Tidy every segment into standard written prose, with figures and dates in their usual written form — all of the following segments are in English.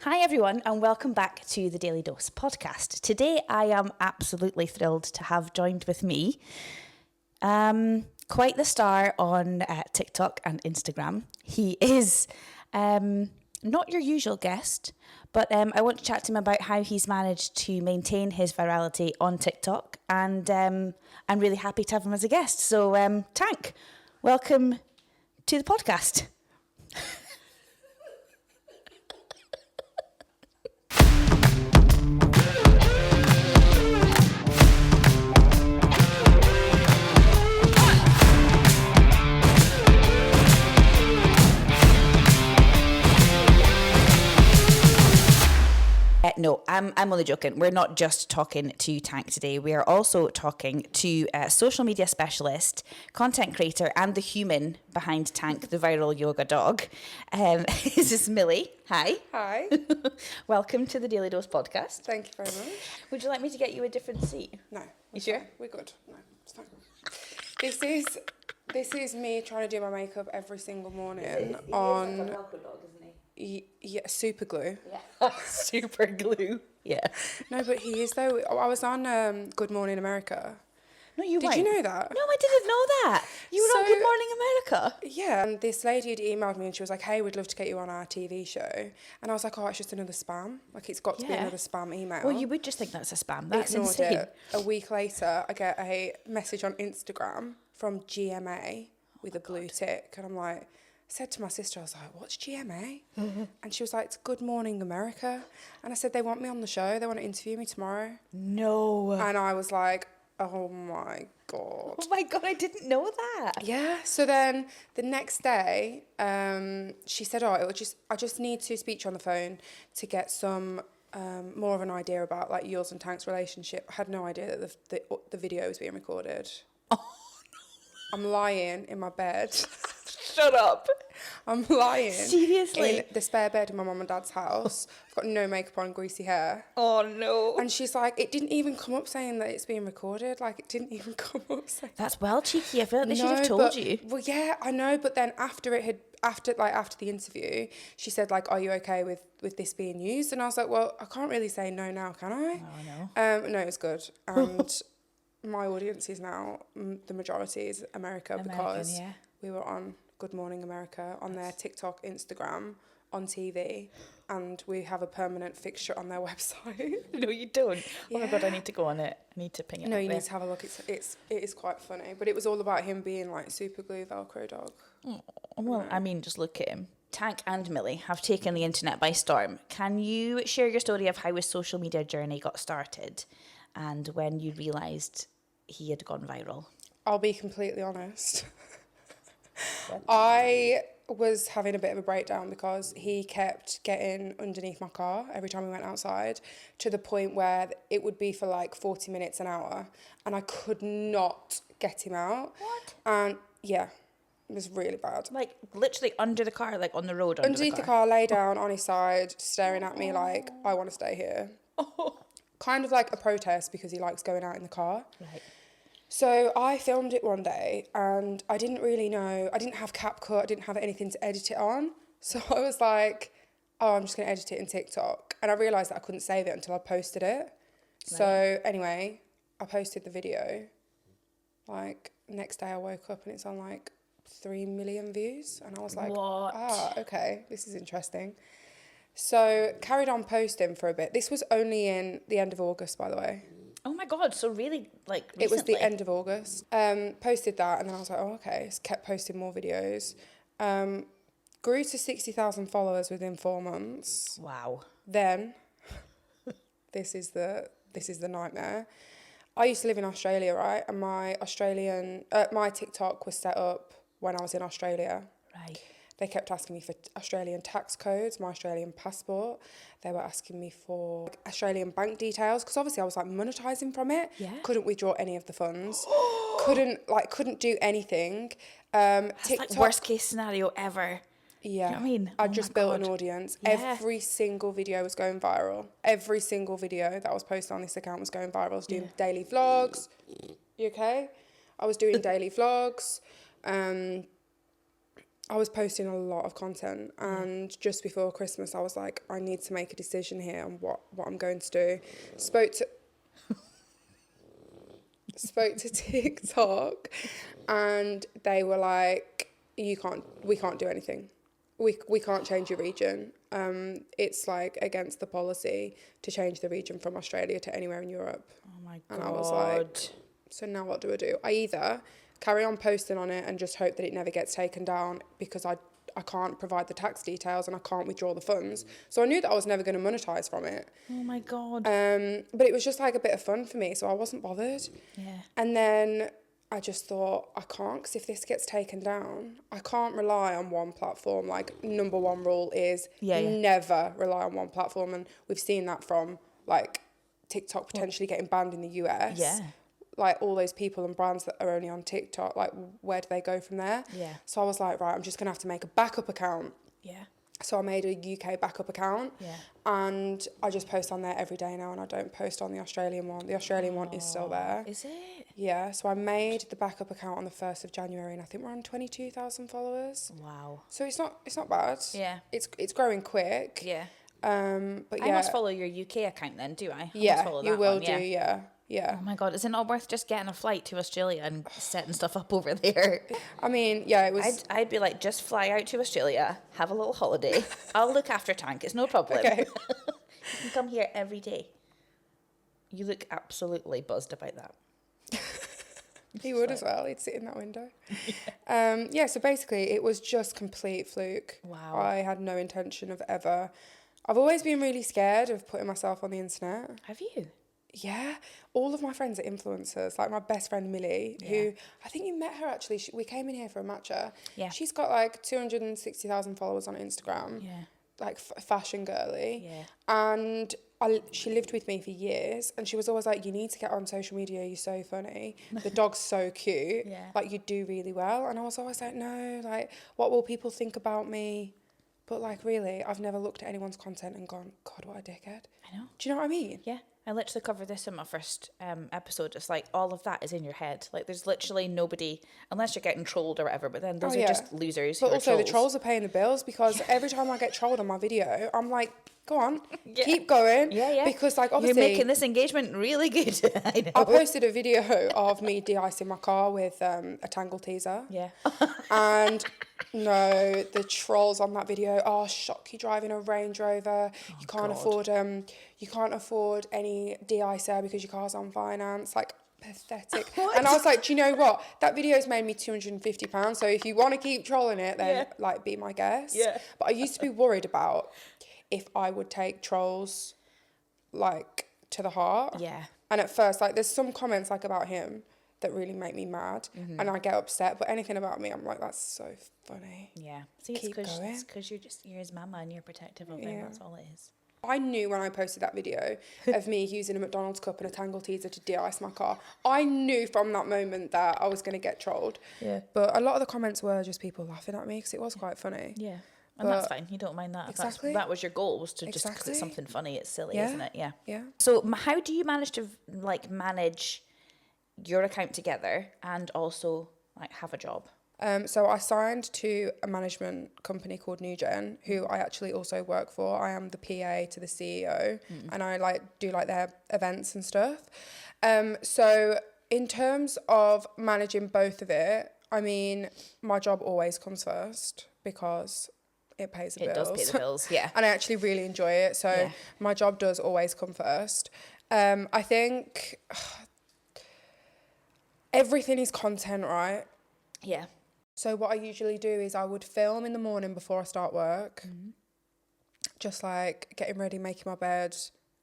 Hi everyone and welcome back to the Daily Dose podcast. Today I am absolutely thrilled to have joined with me quite the star on TikTok and Instagram. He is not your usual guest, but I want to chat to him about how he's managed to maintain his virality on TikTok, and I'm really happy to have him as a guest. So Tank, welcome to the podcast. No, I'm only joking. We're not just talking to Tank today. We are also talking to a social media specialist, content creator, and the human behind Tank, the viral yoga dog. This is Millie. Hi. Hi. Welcome to the Daily Dose podcast. Thank you very much. Would you like me to get you a different seat? No. You sure? Fine. We're good. No, it's fine. This is me trying to do my makeup every single morning on. Like a Velcro dog, isn't he? Yeah, super glue. Yeah. Super glue. Yeah. No, but he is though. I was on Good Morning America. No, you weren't. Did you know that? No, I didn't know that. You were on So- Good Morning America. Yeah, and this lady had emailed me and she was like, "Hey, we'd love to get you on our TV show." And I was like, "Oh, it's just another spam. Like, it's got to be Yeah. another spam email." Well, you would just think that's a spam. That's Ignored insane. it. A week later, I get a message on Instagram from GMA with a blue tick, and I'm like, I said to my sister, I was like, "What's GMA?" And she was like, "It's Good Morning America." And I said, "They want me on the show. They want to interview me tomorrow." No. And I was like, "Oh my god." Oh my God, I didn't know that. Yeah. So then the next day, she said, "Oh, I just need to speak to you on the phone to get some more of an idea about like yours and Tank's relationship." I had no idea that the video was being recorded. Oh, no. I'm lying in my bed. Shut up. I'm lying. Seriously? In the spare bed in my mum and dad's house. I've got no makeup on, greasy hair. Oh, no. And she's like, it didn't even come up saying that it's being recorded. Like, it didn't even come up saying. That's well cheeky. I feel like they should have No, told but- you. Well, yeah, I know. But then after the interview, she said like, "Are you okay with this being used?" And I was like, "Well, I can't really say no now, can I?" Oh, no. No, it's good. And my audience is now the majority is America because yeah. we were on Good Morning America on their TikTok, Instagram, on TV, and we have a permanent fixture on their website. No, you don't. Oh my God, I Yeah. need to go on it. I need to ping it. No, up you there. need to have a look. It is quite funny, but it was all about him being like super glue Velcro dog. Oh, well, I mean, just look at him. Tank and Millie have taken the internet by storm. Can you share your story of how his social media journey got started and when you realised he had gone viral? I'll be completely honest. I was having a bit of a breakdown because he kept getting underneath my car every time we went outside, to the point where it would be for like 40 minutes, an hour, and I could not get him out. What? And yeah, it was really bad. Like, literally under the car, like on the road under Underneath the the car. car, lay down on his side, staring at me like, "I want to stay here." Kind of like a protest because he likes going out in the car. Right. So I filmed it one day and I didn't really know, I didn't have CapCut, I didn't have anything to edit it on. So I was like, "Oh, I'm just going to edit it in TikTok." And I realised that I couldn't save it until I posted it. So anyway, I posted the video. Like, next day I woke up and it's on like 3 million views. And I was like, What? Okay, this is interesting. So carried on posting for a bit. This was only in the end of August, by the way. Oh my God, so really, like, recently? It was the end of August. Posted that and then I was like, "Oh, okay." Just kept posting more videos. Grew to 60,000 followers within 4 months. Wow. Then, this is the nightmare. I used to live in Australia, right? And my TikTok was set up when I was in Australia. Right. They kept asking me for Australian tax codes, my Australian passport. They were asking me for Australian bank details because obviously I was like monetizing from it. Yeah. Couldn't withdraw any of the funds. couldn't do anything. That's TikTok. like worst case scenario ever. Yeah. You know what I mean? I Oh just my built an God. audience. Yeah. Every single video was going viral. Every single video that was posted on this account was going viral. I was doing daily vlogs. You okay? I was doing daily vlogs. I was posting a lot of content, and just before Christmas, I was like, I need to make a decision here on what I'm going to do. Spoke to TikTok, and they were like, we can't do anything. We can't change your region. It's like against the policy to change the region from Australia to anywhere in Europe. Oh my God. And I was like, so now what do? I either carry on posting on it and just hope that it never gets taken down, because I can't provide the tax details and I can't withdraw the funds. So I knew that I was never going to monetize from it. Oh my God. But it was just like a bit of fun for me, so I wasn't bothered. Yeah. And then I just thought, I can't, because if this gets taken down, I can't rely on one platform. Like, number one rule is never rely on one platform. And we've seen that from, like, TikTok potentially getting banned in the US. Yeah. Like, all those people and brands that are only on TikTok, like, where do they go from there? Yeah. So I was like, right, I'm just going to have to make a backup account. Yeah. So I made a UK backup account. Yeah. And I just post on there every day now, and I don't post on the Australian one. The Australian one is still there. Is it? Yeah, so I made the backup account on the 1st of January, and I think we're on 22,000 followers. Wow. So it's not bad. Yeah. It's growing quick. Yeah. But I yeah. must follow your UK account then, do I? I must Yeah, follow you that will one, do, yeah. Oh my God, is it not worth just getting a flight to Australia and setting stuff up over there? I mean, yeah, it was... I'd be like, just fly out to Australia, have a little holiday. I'll look after Tank, it's no problem. Okay. You can come here every day. You look absolutely buzzed about that. He would as well. He'd sit in that window. Yeah, so basically it was just complete fluke. Wow. I had no intention of ever... I've always been really scared of putting myself on the internet. Have you? Yeah, all of my friends are influencers. Like my best friend Millie, who I think you met her actually. We came in here for a matcha. Yeah. She's got like 260,000 followers on Instagram. Yeah. Like fashion girly. Yeah. And she lived with me for years, and she was always like, "You need to get on social media. You're so funny. The dog's so cute. Yeah. Like you do really well." And I was always like, "No, like what will people think about me?" But like really, I've never looked at anyone's content and gone, "God, what a dickhead." I know. Do you know what I mean? Yeah. I literally covered this in my first episode. It's like all of that is in your head. Like there's literally nobody, unless you're getting trolled or whatever, but then those are just losers. But who also are the trolls are paying the bills, because every time I get trolled on my video, I'm like, go on, Yeah. keep going. Yeah, yeah. Because like obviously you're making this engagement really good. I know. I posted a video of me de-icing my car with a Tangle teaser. Yeah. And no, the trolls on that video, oh, shock, you're driving a Range Rover. You can't afford any de-icer because your car's on finance. Like, pathetic. And I was like, do you know what? That video's made me £250. So if you want to keep trolling it, then like be my guest. Yeah. But I used to be worried about if I would take trolls like to the heart. Yeah. And at first, like, there's some comments like about him that really make me mad, and I get upset. But anything about me, I'm like, that's so funny. Yeah. See, Keep going. it's because you're his mama and you're protective of him. That's all it is. I knew when I posted that video of me using a McDonald's cup and a Tangle teaser to de-ice my car, I knew from that moment that I was going to get trolled. Yeah. But a lot of the comments were just people laughing at me because it was quite funny. Yeah. And that's fine. You don't mind that. Exactly. That was your goal, was to just because Exactly. it's something funny. It's silly, Yeah. isn't it? Yeah. Yeah. So how do you manage to like manage your account together and also like have a job? So I signed to a management company called NewGen, who I actually also work for. I am the PA to the CEO, and I do their events and stuff. So in terms of managing both of it, I mean, my job always comes first because it pays the bills. It does pay the bills, yeah. And I actually really enjoy it. So my job does always come first. I think everything is content, right? Yeah. So what I usually do is I would film in the morning before I start work, just like getting ready, making my bed,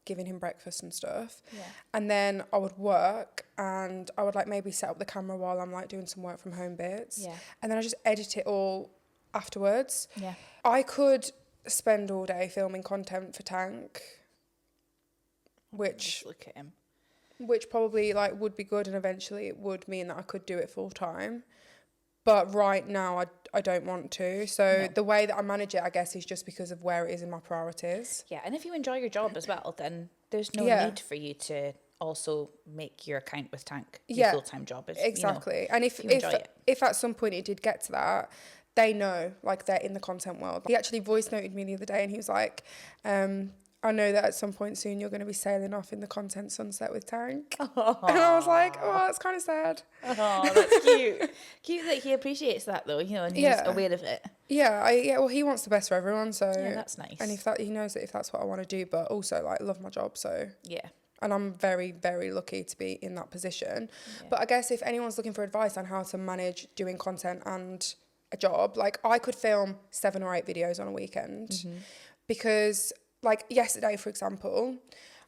giving him breakfast and stuff. Yeah. And then I would work, and I would like maybe set up the camera while I'm like doing some work from home bits. Yeah. And then I just edit it all afterwards. Yeah. I could spend all day filming content for Tank, which Just look at him. probably like would be good, and eventually it would mean that I could do it full time. But right now I don't want to. So the way that I manage it, I guess, is just because of where it is in my priorities. Yeah, and if you enjoy your job as well, then there's no need for you to also make your account with Tank your full-time job. It's, exactly. And if you enjoy it. if at some point it did get to that, they know, like, they're in the content world. He actually voice noted me the other day, and he was like, I know that at some point soon you're going to be sailing off in the content sunset with Tank. Aww. And I was like, oh, that's kind of sad. Oh, that's cute. Cute that he appreciates that, though, you know, and he's aware of it. Yeah, well, he wants the best for everyone, so... Yeah, that's nice. And he knows that if that's what I want to do, but also, like, love my job, so... Yeah. And I'm very, very lucky to be in that position. Yeah. But I guess if anyone's looking for advice on how to manage doing content and a job, like, I could film 7 or 8 videos on a weekend because, like, yesterday, for example,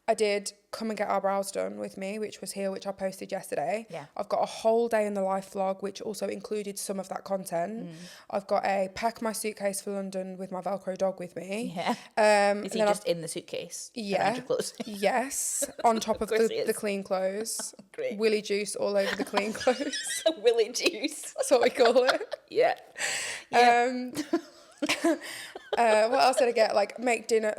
I did Come and Get Our Brows Done with me, which was here, which I posted yesterday. Yeah. I've got a whole day in the life vlog, which also included some of that content. I've got a pack my suitcase for London with my Velcro dog with me. Yeah. Is he just in the suitcase? Yeah. Yes. On top of the clean clothes. Great. Willy juice all over the clean clothes. Willy juice. That's what we call it. Yeah. What else did I get? Like make dinner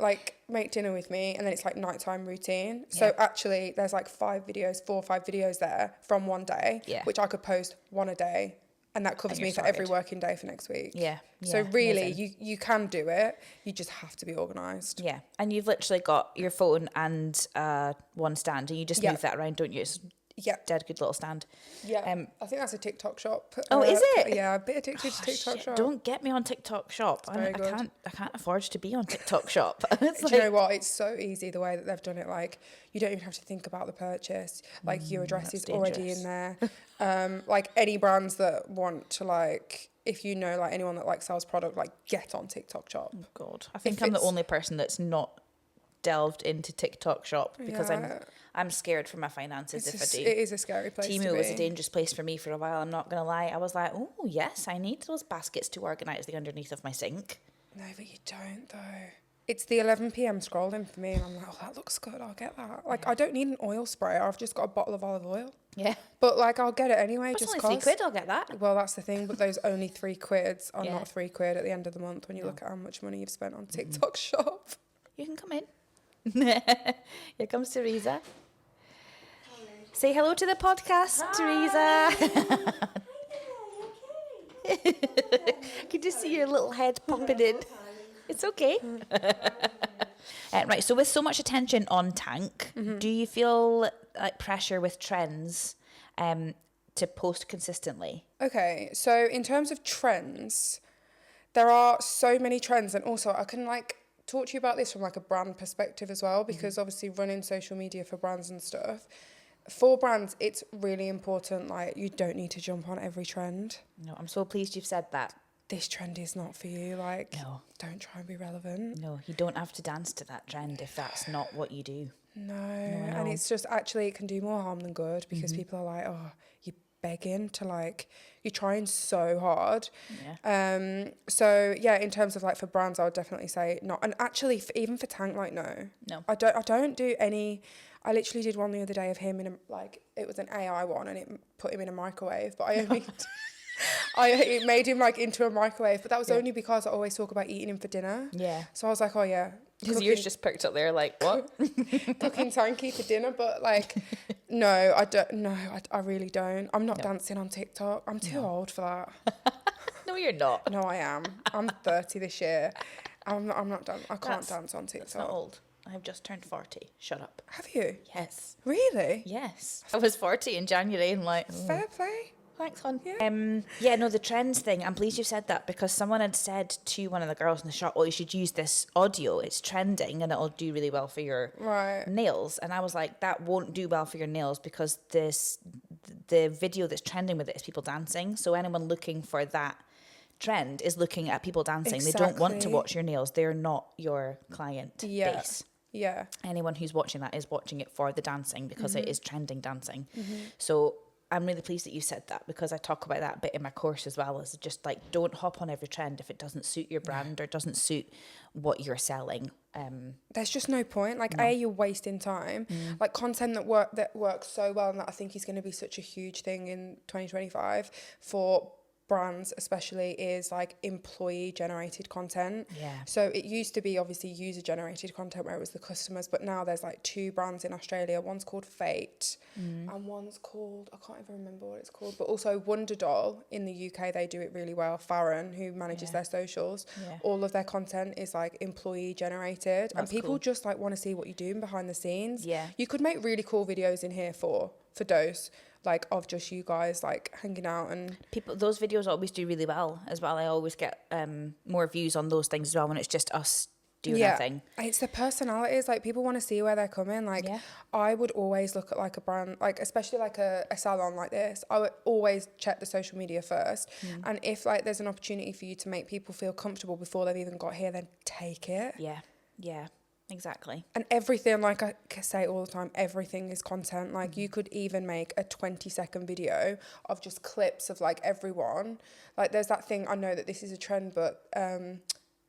with me, and then it's like nighttime routine. Yeah. So actually there's like 4 or 5 videos there from one day, which I could post one a day, and that covers me for every working day for next week. Yeah. So really you can do it, you just have to be organised. Yeah. And you've literally got your phone and one stand, and you just move that around, don't you? It's dead good little stand. Yeah. I think that's a TikTok shop. Oh, is it? Yeah, a bit addicted to TikTok shop. Don't get me on TikTok shop. I can't afford to be on TikTok shop. Do you know what? It's so easy the way that they've done it. Like, you don't even have to think about the purchase. Like, your address is already in there. Like, any brands that want to, like, if you know, like, anyone that like sells product, like, get on TikTok shop. Oh God, I think I'm the only person that's not delved into TikTok shop because I'm scared for my finances if I do. It is a scary place. Temu was a dangerous place for me for a while. I'm not gonna lie. I was like, oh yes, I need those baskets to organise the underneath of my sink. No, but you don't though. It's the 11 p.m. scrolling for me, and I'm like, oh, that looks good. I'll get that. Like, I don't need an oil spray. I've just got a bottle of olive oil. Yeah. But like, I'll get it anyway. It's just only £3. I'll get that. Well, that's the thing. But those only £3 are not £3 at the end of the month when you look at how much money you've spent on TikTok shop. You can come in. Here comes Teresa. Say hello to the podcast, Teresa. I can just see your little head popping in. It's okay. Right, so with so much attention on Tank, do you feel like pressure with trends to post consistently? Okay, so in terms of trends, there are so many trends, and also I can like talk to you about this from like a brand perspective as well, because obviously running social media for brands and stuff, for brands it's really important, like you don't need to jump on every trend. No, I'm so pleased you've said that. This trend is not for you, like don't try and be relevant. No, you don't have to dance to that trend if that's not what you do. No, and it's just actually it can do more harm than good, because people are like, oh, you're begging to, like, you're trying so hard. So yeah, in terms of like for brands, I would definitely say not. And actually even for Tank, like no, I don't do any. I literally did one the other day of him in a, like, it was an AI one, and it put him in a microwave, but I only it made him like into a microwave, but that was only because I always talk about eating him for dinner. Yeah. So I was like, oh yeah. His ears just perked up there like, what? Cooking Tanky for dinner, but like, no, I don't. No, I really don't. I'm not dancing on TikTok. I'm too old for that. No, you're not. No, I am. I'm 30 this year. I'm not done. I can't dance on TikTok. That's not old. I have just turned 40. Shut up. Have you? Yes. Really? Yes. I was 40 in January and like... Fair play. Thanks, hon. Yeah. No, the trends thing, I'm pleased you said that, because someone had said to one of the girls in the shop, oh, you should use this audio. It's trending and it'll do really well for your nails. And I was like, that won't do well for your nails, because the video that's trending with it is people dancing. So anyone looking for that trend is looking at people dancing. Exactly. They don't want to watch your nails. They're not your client base. Yeah. Anyone who's watching that is watching it for the dancing, because it is trending dancing. So I'm really pleased that you said that, because I talk about that a bit in my course as well, as just like, don't hop on every trend if it doesn't suit your brand or doesn't suit what you're selling. There's just no point. Like, you're wasting time. Like, content that works so well, and that I think is going to be such a huge thing in 2025 for brands especially is like employee generated content. Yeah. So it used to be obviously user generated content where it was the customers, but now there's like 2 brands in Australia. One's called Fate and one's called, I can't even remember what it's called, but also Wonderdoll in the UK, they do it really well. Farron, who manages their socials, all of their content is like employee generated. And people just like want to see what you're doing behind the scenes. Yeah. You could make really cool videos in here for Dose, like of just you guys like hanging out, and People, those videos always do really well as well. I always get more views on those things as well when it's just us doing our thing. It's the personalities, like people want to see where they're coming. Like I would always look at like a brand, like especially like a salon like this, I would always check the social media first. And if like there's an opportunity for you to make people feel comfortable before they've even got here, then take it. Yeah, exactly. And everything, like I say all the time, everything is content. Like you could even make a 20-second video of just clips of like everyone. Like there's that thing, I know that this is a trend, but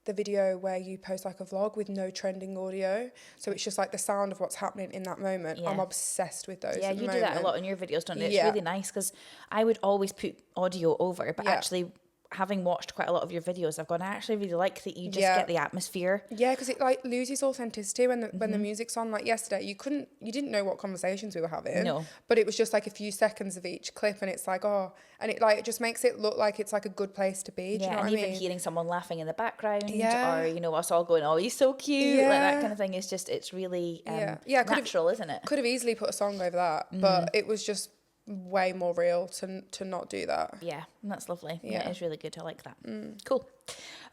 the video where you post like a vlog with no trending audio, so it's just like the sound of what's happening in that moment. I'm obsessed with those. Yeah, you do that a lot in your videos, don't you? It's really nice because I would always put audio over, but actually having watched quite a lot of your videos, I've gone, I actually really like that you just get the atmosphere. Yeah, because it like loses authenticity when the music's on. Like yesterday, you didn't know what conversations we were having. No. But it was just like a few seconds of each clip, and it's like, and it just makes it look like it's like a good place to be. Do you know what I mean? Even hearing someone laughing in the background, or you know us all going, "Oh, he's so cute," like that kind of thing. It's just, it's really natural, isn't it? Could have easily put a song over that, but it was just way more real to not do that. Yeah, that's lovely. Yeah, it's really good. I like that. Cool.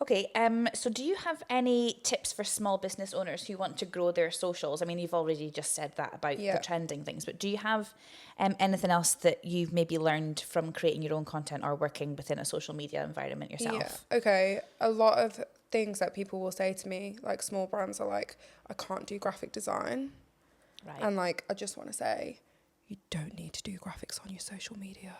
Okay, so do you have any tips for small business owners who want to grow their socials? I mean, you've already just said that about the trending things, but do you have anything else that you've maybe learned from creating your own content or working within a social media environment yourself? Yeah, okay. A lot of things that people will say to me, like small brands, are like, I can't do graphic design. Right. And like, I just want to say, you don't need to do graphics on your social media.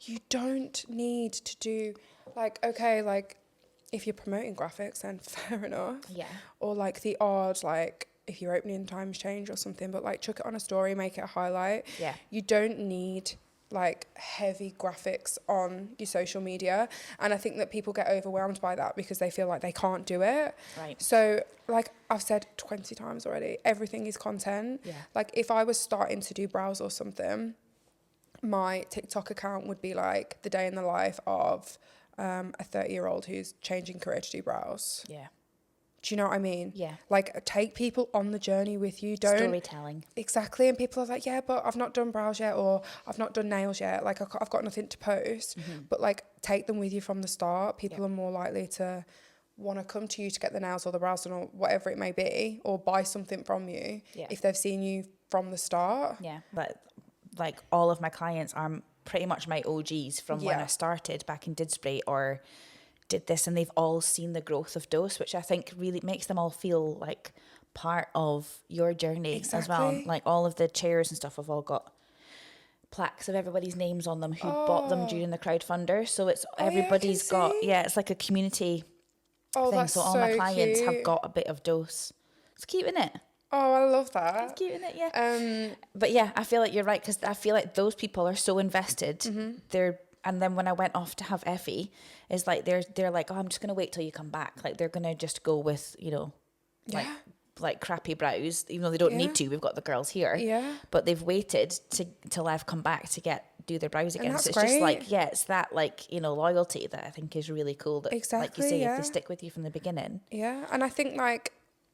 You don't need to do, like, okay, like, if you're promoting graphics, then fair enough. Yeah. Or, like, the odd, like, if your opening times change or something, but, like, chuck it on a story, make it a highlight. Yeah. You don't need, like, heavy graphics on your social media. And I think that people get overwhelmed by that because they feel like they can't do it. Right. So, like I've said 20 times already, everything is content. Yeah. Like, if I was starting to do brows or something, my TikTok account would be like the day in the life of a 30-year-old who's changing career to do brows. Yeah. Do you know what I mean? Yeah. Like, take people on the journey with you. Don't Storytelling. Exactly. And people are like, yeah, but I've not done brows yet, or I've not done nails yet. Like, I've got nothing to post. But like, take them with you from the start. People are more likely to want to come to you to get the nails or the brows done or whatever it may be, or buy something from you if they've seen you from the start. Yeah. But like all of my clients are pretty much my OGs from when I started back in Didsbury or did this, and they've all seen the growth of Dose, which I think really makes them all feel like part of your journey as well. Like all of the chairs and stuff have all got plaques of everybody's names on them who bought them during the crowdfunder. So it's everybody's got it's like a community thing. So all my clients have got a bit of Dose. It's cute, isn't it? Oh, I love that. It's cute, isn't it? Yeah. But yeah, I feel like you're right, because I feel like those people are so invested. And then when I went off to have Effie, it's like they're like, oh, I'm just gonna wait till you come back. Like they're gonna just go with, you know, like crappy brows, even though they don't need to. We've got the girls here. Yeah. But they've waited till I've come back to do their brows again. So it's great. just like, it's that like, you know, loyalty that I think is really cool. That like you say, if they stick with you from the beginning. Yeah. And I think like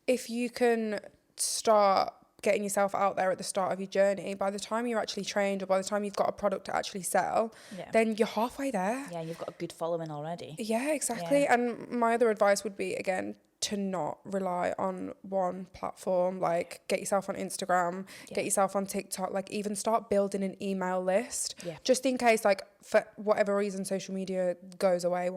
if you can start getting yourself out there at the start of your journey, by the time you're actually trained or by the time you've got a product to actually sell, then you're halfway there. Yeah, you've got a good following already. Yeah, exactly. Yeah. And my other advice would be, again, to not rely on one platform. Like, get yourself on Instagram, get yourself on TikTok, like even start building an email list. Yeah. Just in case, like, for whatever reason social media goes away,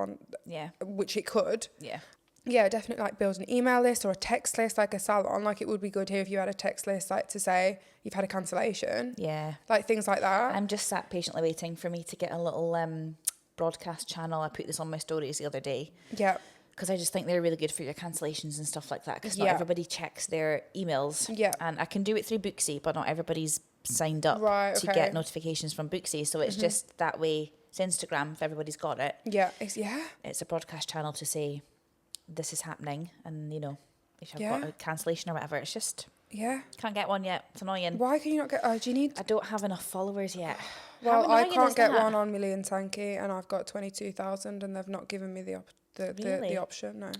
which it could. Yeah. Yeah, definitely, like, build an email list or a text list, like a salon. Like, it would be good here if you had a text list, like, to say you've had a cancellation. Yeah. Like, things like that. I'm just sat patiently waiting for me to get a little broadcast channel. I put this on my stories the other day. Yeah. Because I just think they're really good for your cancellations and stuff like that. Because not everybody checks their emails. Yeah. And I can do it through Booksy, but not everybody's signed up to get notifications from Booksy. So it's just that way It's Instagram, if everybody's got it. Yeah. It's a broadcast channel to say this is happening, and you know, if you've Yeah. got a cancellation or whatever, it's just Yeah. can't get one yet. It's annoying. Why can you not get? Do you need? I don't have enough followers yet. Well, How I annoying can't is get that? one on Million Tanky, and I've got 22,000, and they've not given me the Really? option. No,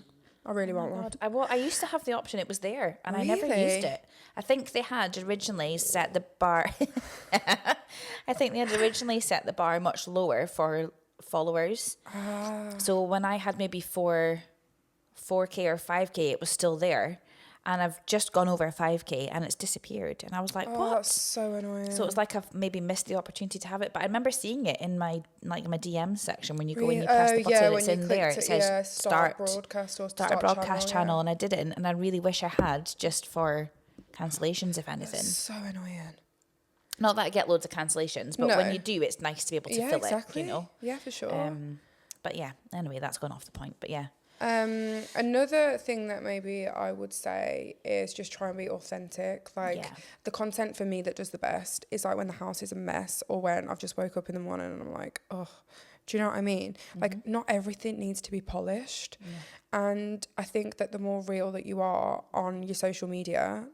I really want one. God. I used to have the option. It was there, and I never Really? used it. I think they had originally set the bar. I think they had originally set the bar much lower for followers. So when I had maybe 4K or 5K, it was still there, and I've just gone over 5K, and it's disappeared. And I was like, Oh, what? that's so annoying. So it was like I've maybe missed the opportunity to have it, but I remember seeing it in my DM section when you go and you Really? press the Oh, button, yeah, it's when you in there. clicked It it, says yeah, start broadcast or start a broadcast channel, yeah. and I didn't, and I really wish I had, just for cancellations, if anything. That's so annoying. Not that I get loads of cancellations, but No. when you do, it's nice to be able to Yeah, fill exactly. it, you know. Yeah, for sure. But yeah, anyway, that's gone off the point. But yeah, Another thing that maybe I would say is just try and be authentic. Like Yeah. the content for me that does the best is like when the house is a mess, or when I've just woke up in the morning and I'm like, oh, do you know what I mean? Like not everything needs to be polished. And I think that the more real that you are on your social media,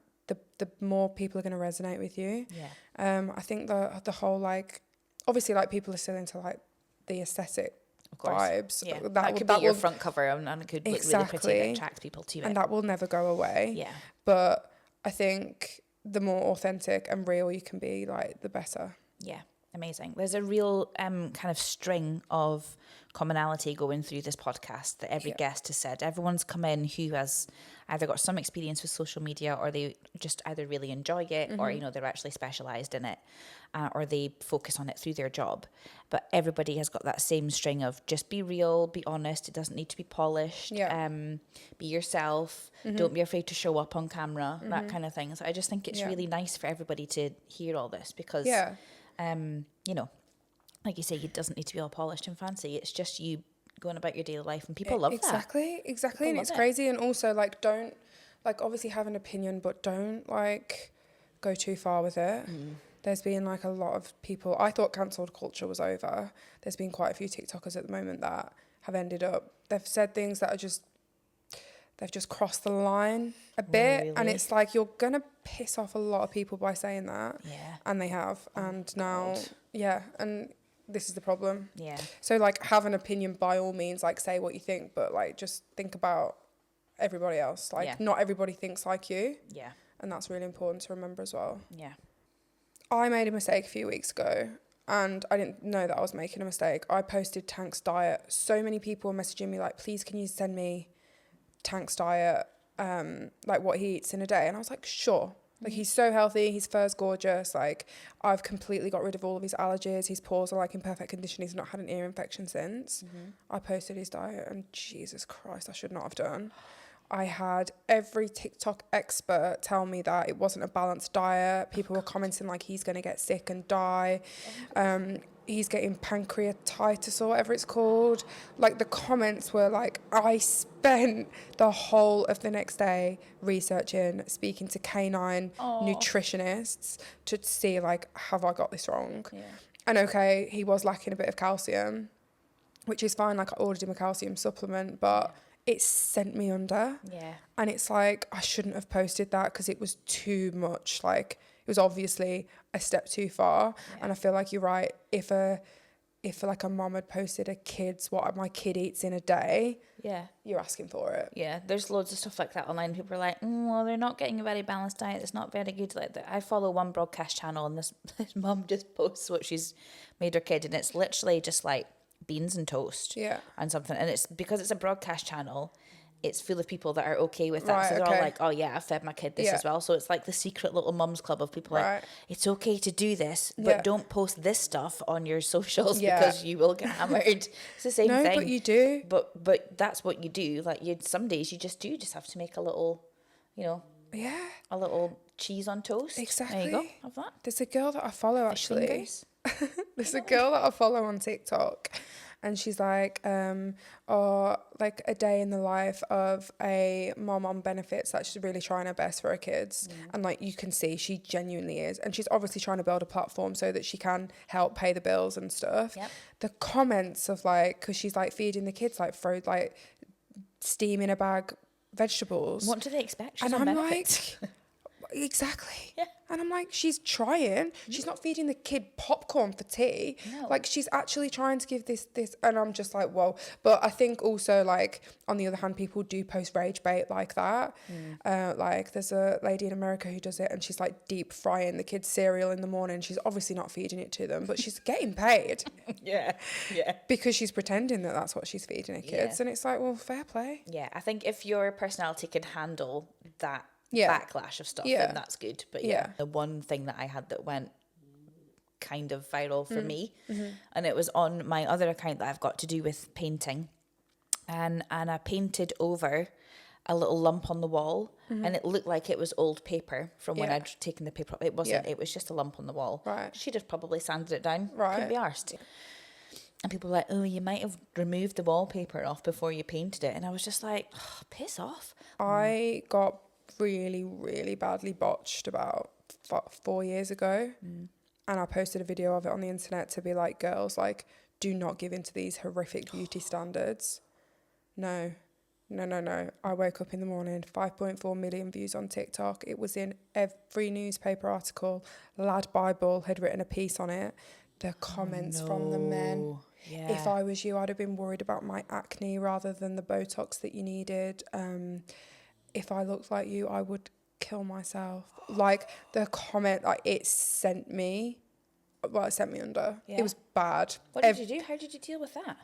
the more people are going to resonate with you. yeah, I think the whole like, obviously like people are still into like the aesthetic of course. vibes. Yeah, That that will- could that be your will- front cover, and it could look really Exactly. pretty and attract people to it. and that will never go away. Yeah, But I think the more authentic and real you can be, like the better. yeah, amazing. There's a real kind of string of commonality going through this podcast that every guest has said. Everyone's come in who has either got some experience with social media, or they just either really enjoy it, or you know, they're actually specialized in it, or they focus on it through their job. But everybody has got that same string of just be real, be honest. It doesn't need to be polished. Yeah. Be yourself. Don't be afraid to show up on camera. That kind of thing. So I just think it's Yeah. really nice for everybody to hear all this, because Yeah. you know, like you say, it doesn't need to be all polished and fancy. It's just you going about your daily life, and people love that. Exactly. People And love it's it. crazy. And also like don't like obviously have an opinion, but don't like go too far with it. There's been like a lot of people, I thought cancelled culture was over. There's been quite a few TikTokers at the moment that have ended up, they've said things that are just, they've just crossed the line a bit. And really? it's like, you're going to piss off a lot of people by saying that. Yeah. And they have. And now, God. yeah. And this is the problem. Yeah. So like have an opinion by all means, like say what you think, but like just think about everybody else. Like Yeah. not everybody thinks like you. Yeah. And that's really important to remember as well. Yeah. I made a mistake a few weeks ago, and I didn't know that I was making a mistake. I posted Tank's diet. So many people were messaging me like, please can you send me Tank's diet, like what he eats in a day? And I was like, sure. Like he's so healthy, his fur's gorgeous, like I've completely got rid of all of his allergies, his pores are like in perfect condition, he's not had an ear infection since. I posted his diet, and Jesus Christ, I should not have done. I had every TikTok expert tell me that it wasn't a balanced diet. People were commenting like he's going to get sick and die. He's getting pancreatitis or whatever it's called. Like the comments were like, I spent the whole of the next day researching, speaking to canine nutritionists to see like, have I got this wrong? Yeah. And okay, he was lacking a bit of calcium, which is fine. Like I ordered him a calcium supplement, but it sent me under. Yeah. And it's like, I shouldn't have posted that because it was too much. Like it was obviously a step too far. Yeah. And I feel like you're right. If like a mum had posted what my kid eats in a day, Yeah. you're asking for it. Yeah, there's loads of stuff like that online. People are like, well, they're not getting a very balanced diet. It's not very good. Like that. I follow one broadcast channel, and this mum just posts what she's made her kid, and it's literally just like beans and toast, Yeah. and something. And it's because it's a broadcast channel, it's full of people that are okay with that. Right, So they're okay. all like, oh yeah, I fed my kid this Yeah. as well. So it's like the secret little mums club of people like, Right. it's okay to do this, but Yeah. don't post this stuff on your socials Yeah. because you will get hammered. It's the same No, thing. but you do. But that's what you do. Like some days you just have to make a little, Yeah. a little cheese on toast. There you go. Exactly. Have that. There's a girl that I follow Fish actually. fingers. There's a girl that I follow on TikTok, and she's like, or like a day in the life of a mom on benefits that's really trying her best for her kids. And like you can see she genuinely is, and she's obviously trying to build a platform so that she can help pay the bills and stuff. Yep. The comments of like, because she's like feeding the kids like steam in a bag vegetables. What do they expect? She's And on I'm benefits. like, exactly. Yeah. And I'm like, she's trying. She's not feeding the kid popcorn for tea. No. Like, she's actually trying to give this. And I'm just like, whoa. But I think also, like, on the other hand, people do post rage bait like that. Like, there's a lady in America who does it, and she's like deep frying the kids' cereal in the morning. She's obviously not feeding it to them, but she's getting paid Yeah. because she's pretending that that's what she's feeding her kids. Yeah. And it's like, well, fair play. Yeah, I think if your personality can handle that Yeah. backlash of stuff, Yeah. then that's good. But Yeah. the one thing that I had that went kind of viral for me, and it was on my other account that I've got to do with painting, and I painted over a little lump on the wall, and it looked like it was old paper from when Yeah. I'd taken the paper off. It wasn't. Yeah. It was just a lump on the wall. Right. She'd have probably sanded it down. Right. Couldn't be arsed. And people were like, oh, you might have removed the wallpaper off before you painted it. And I was just like, oh, piss off. I got really, really badly botched about 4 years ago. And I posted a video of it on the internet to be like, girls, like, do not give in to these horrific beauty standards. No. I woke up in the morning, 5.4 million views on TikTok. It was in every newspaper article. Lad Bible had written a piece on it. The comments from the men. Yeah. If I was you, I'd have been worried about my acne rather than the Botox that you needed. If I looked like you, I would kill myself. Like, the comment, like, it sent me under. Yeah. It was bad. What did you do? How did you deal with that?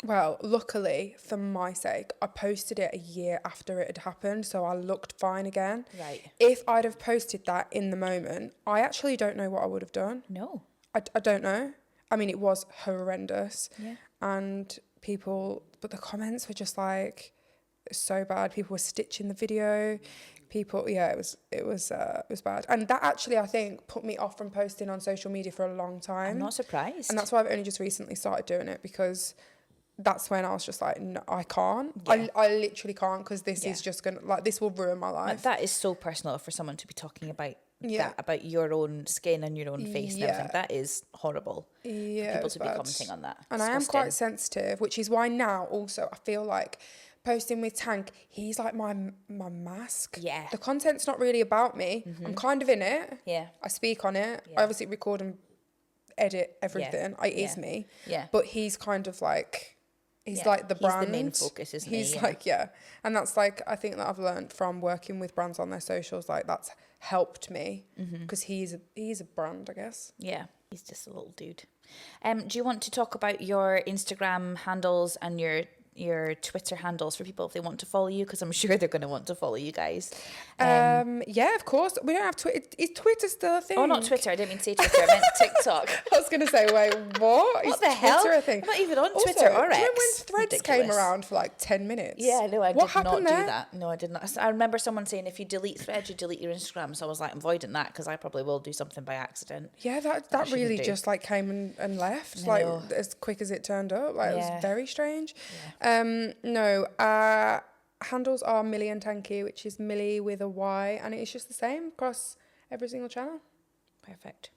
Well, luckily, for my sake, I posted it a year after it had happened, so I looked fine again. Right. If I'd have posted that in the moment, I actually don't know what I would have done. No. I don't know. I mean, it was horrendous. Yeah. And but the comments were just like, so bad. People were stitching the video. It was bad. And that actually, I think, put me off from posting on social media for a long time. I'm not surprised. And that's why I've only just recently started doing it, because that's when I was just like, no, I can't. Yeah. I literally can't, because this Yeah. is just going to, like, this will ruin my life. That is so personal for someone to be talking about Yeah. that, about your own skin and your own face and Yeah. everything. That is horrible Yeah, for it people was to be bad. commenting on that. And I am Disgusting. quite sensitive, which is why now also I feel like posting with Tank, he's like my mask. Yeah. The content's not really about me. I'm kind of in it. Yeah. I speak on it. Yeah. I obviously record and edit everything. It is me. Yeah. But he's kind of like, he's Yeah. like the He's the brand. main focus, isn't he? He's Yeah. like, yeah. And that's like, I think that I've learned from working with brands on their socials, like that's helped me, because he's a brand, I guess. Yeah, he's just a little dude. Do you want to talk about your Instagram handles and your Twitter handles for people if they want to follow you? Because I'm sure they're going to want to follow you guys. Yeah, of course. We don't have Twitter. Is Twitter still a thing? Oh, not Twitter. I didn't mean to say Twitter. I meant TikTok. I was going to say, wait, what? What Is the hell? Twitter a thing? I'm not even on Also, Twitter or do you remember X. when Threads Ridiculous. came around for like 10 minutes? Yeah, no, I What did not happened do there? that. No, I did not. I remember someone saying if you delete Threads, you delete your Instagram. So I was like, I'm avoiding that because I probably will do something by accident. Yeah, that shouldn't really do. just like came and left, I like know. as quick as it turned up. Like it Yeah. was very strange. No, handles are Millie and Tanky, which is Millie with a Y, and it's just the same across every single channel. Perfect.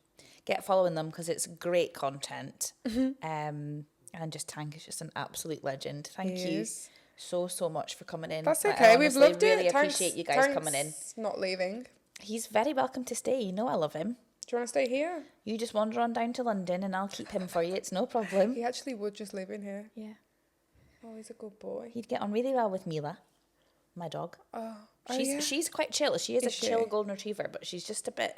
Get following them because it's great content. And just Tank is just an absolute legend. Thank He you is. so much for coming in. That's Like, okay. I We've honestly loved really it. appreciate you guys coming in. Tank's not leaving. He's very welcome to stay. You know I love him. Do you want to stay here? You just wander on down to London and I'll keep him for you. It's no problem. He actually would just live in here. Yeah. Oh, he's a good boy. He'd get on really well with Mila, my dog. Oh, She's she's quite chill. She is a she? chill golden retriever, but she's just a bit.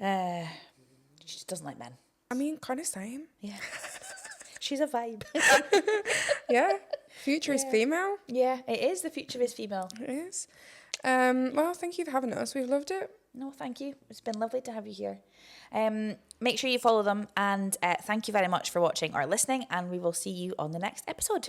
She just doesn't like men. I mean, kind of same. Yeah, she's a vibe. Yeah. Future is female. Yeah, it is. The future is female. It is. Well, thank you for having us. We've loved it. No, thank you. It's been lovely to have you here. Make sure you follow them, and thank you very much for watching or listening. And we will see you on the next episode.